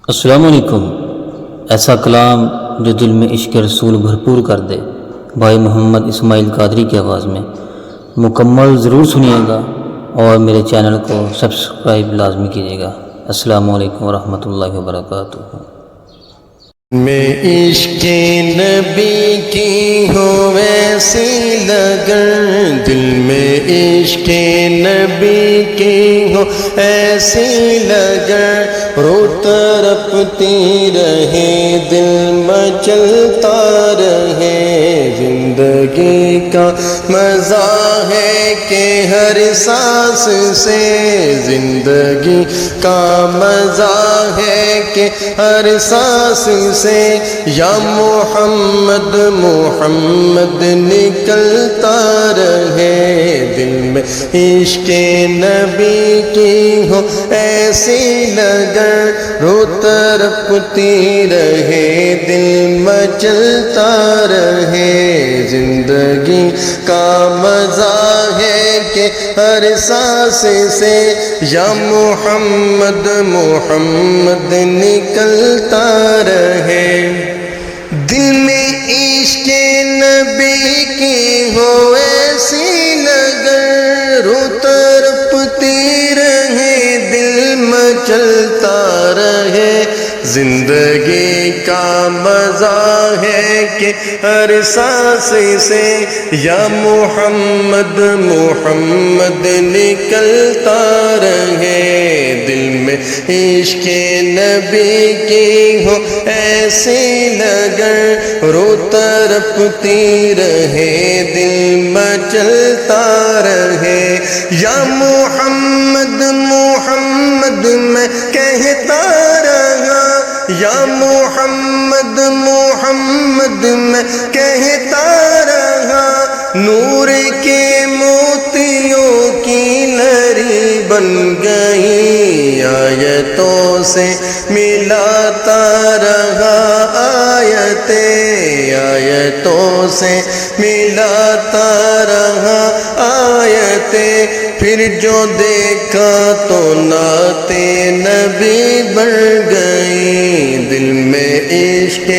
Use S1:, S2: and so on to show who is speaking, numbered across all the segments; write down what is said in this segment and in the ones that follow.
S1: السلام علیکم۔ ایسا کلام جو دل میں عشق رسول بھرپور کر دے، بھائی محمد اسماعیل قادری کی آواز میں مکمل ضرور سنیے گا اور میرے چینل کو سبسکرائب لازمی کیجیے گا۔ السلام علیکم ورحمۃ اللہ وبرکاتہ۔
S2: میں عشق نبی کی ہوں ویسی لگن، دل میں عشق نبی کی ہوں ایسی لگن، رو تڑپتی رہے دل مچلتا رہے، زندگی کا مزہ ہے کہ ہر سانس سے، زندگی کا مزہ ہے کہ ہر سانس سے، یا محمد محمد نکلتا رہے، دل میں عشق نبی کی ہو ایسی لگن، رو تڑپتی رہے دل مچلتا رہے، زندگی کا مزہ ہے کہ ہر سانس سے، یا محمد محمد نکلتا رہے، دل میں عشق نبی کی ہو ایسی لگن، رو تڑپتی رہے دل مچلتا رہے، زندگی کا مزہ ہے کہ ہر سانس سے، یا محمد محمد نکلتا رہے، دل میں عشق نبی کی ہو ایسی لگن، رو تڑپتی رہے دل مچلتا رہے، یا محمد محمد میں کہتا رہا، یا محمد محمد میں کہتا رہا، نور کے موتیوں کی لری بن گئی، آیتوں سے ملاتا رہا، آیتوں سے ملاتا رہا آیتیں، پھر جو دیکھا تو نعت نبی بڑھ گئی، دل میں عشق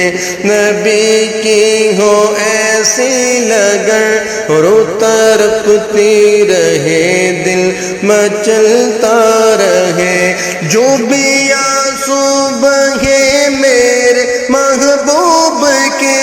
S2: نبی کی ہو ایسی لگن، رو تڑپتی رہے دل مچلتا رہے، جو بھی آنسو بہے میرے محبوب کے،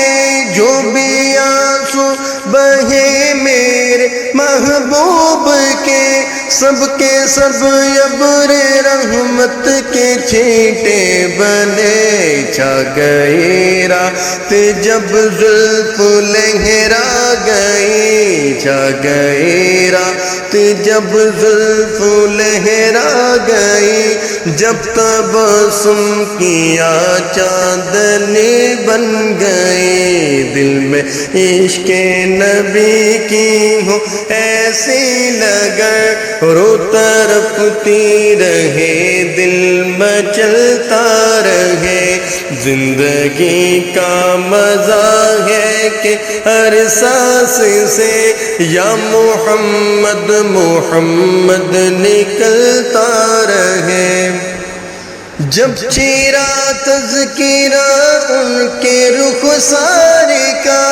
S2: جو بھی آنسو بہے میرے محبوب کے، سب کے سب ابر رحمت کے چھینٹے بنے، چھا گئی رات جب زلف لہرا گئی، چھا گئی رات جب زلف لہرا گئی، جب تبسم کیا چاندنی بن گئی، دل میں عشق نبی کی ہو ایسی لگن، رو تڑپتی رہے دل مچلتا رہے، زندگی کا مزہ ہے کہ ہر سانس سے، یا محمد محمد نکلتا رہے، جب چیرا تذکرہ ان کے رخسار کا،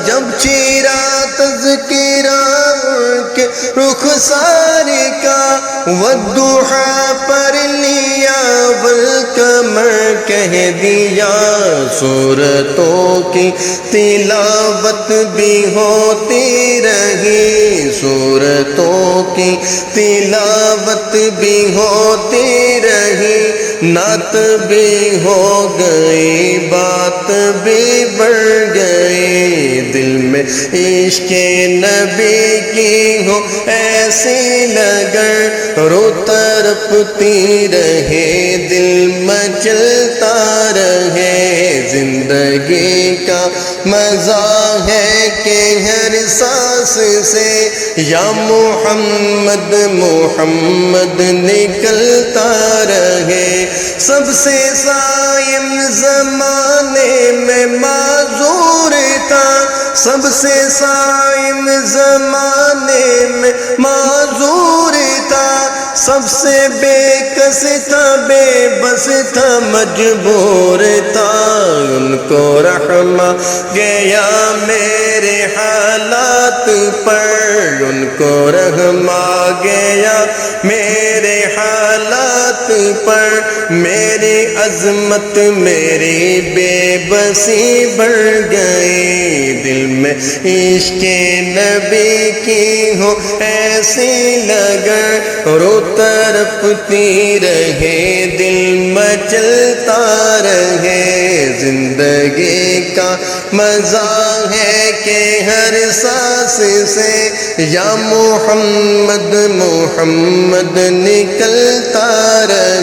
S2: جب چیرا تذکرہ ان کے رخسار کا، والضحیٰ پڑھ لیا والقمر کہہ دیا، سورتوں کی تلاوت بھی ہوتی رہی، سورتوں کی تلاوت بھی ہوتی رہی، نعت بھی ہو گئی بات بھی بڑھ گئی، دل میں عشق نبی کی ہو ایسی لگن، رو تڑپتی رہے دل مچلتا رہے، زندگی کا مزہ ہے کہ ہر سانس سے، یا محمد محمد نکلتا رہے، سب سے صائم زمانے میں معذور تھا، سب سے صائم زمانے میں معذور تھا، سب سے بے کس تھا، بے بس تھا، مجبور تھا، ان کو رحم آ گیا میرے حالات پر، ان کو رحم آ گیا میرے حالات پر، میری عظمت میری بے بسی بڑھ گئی، دل میں عشق نبی کی ہو ایسی لگن، رو تڑپتی رہے دل مچلتا رہے، زندگی کا مزہ ہے کہ ہر سانس سے یا محمد محمد نکلتا رہے۔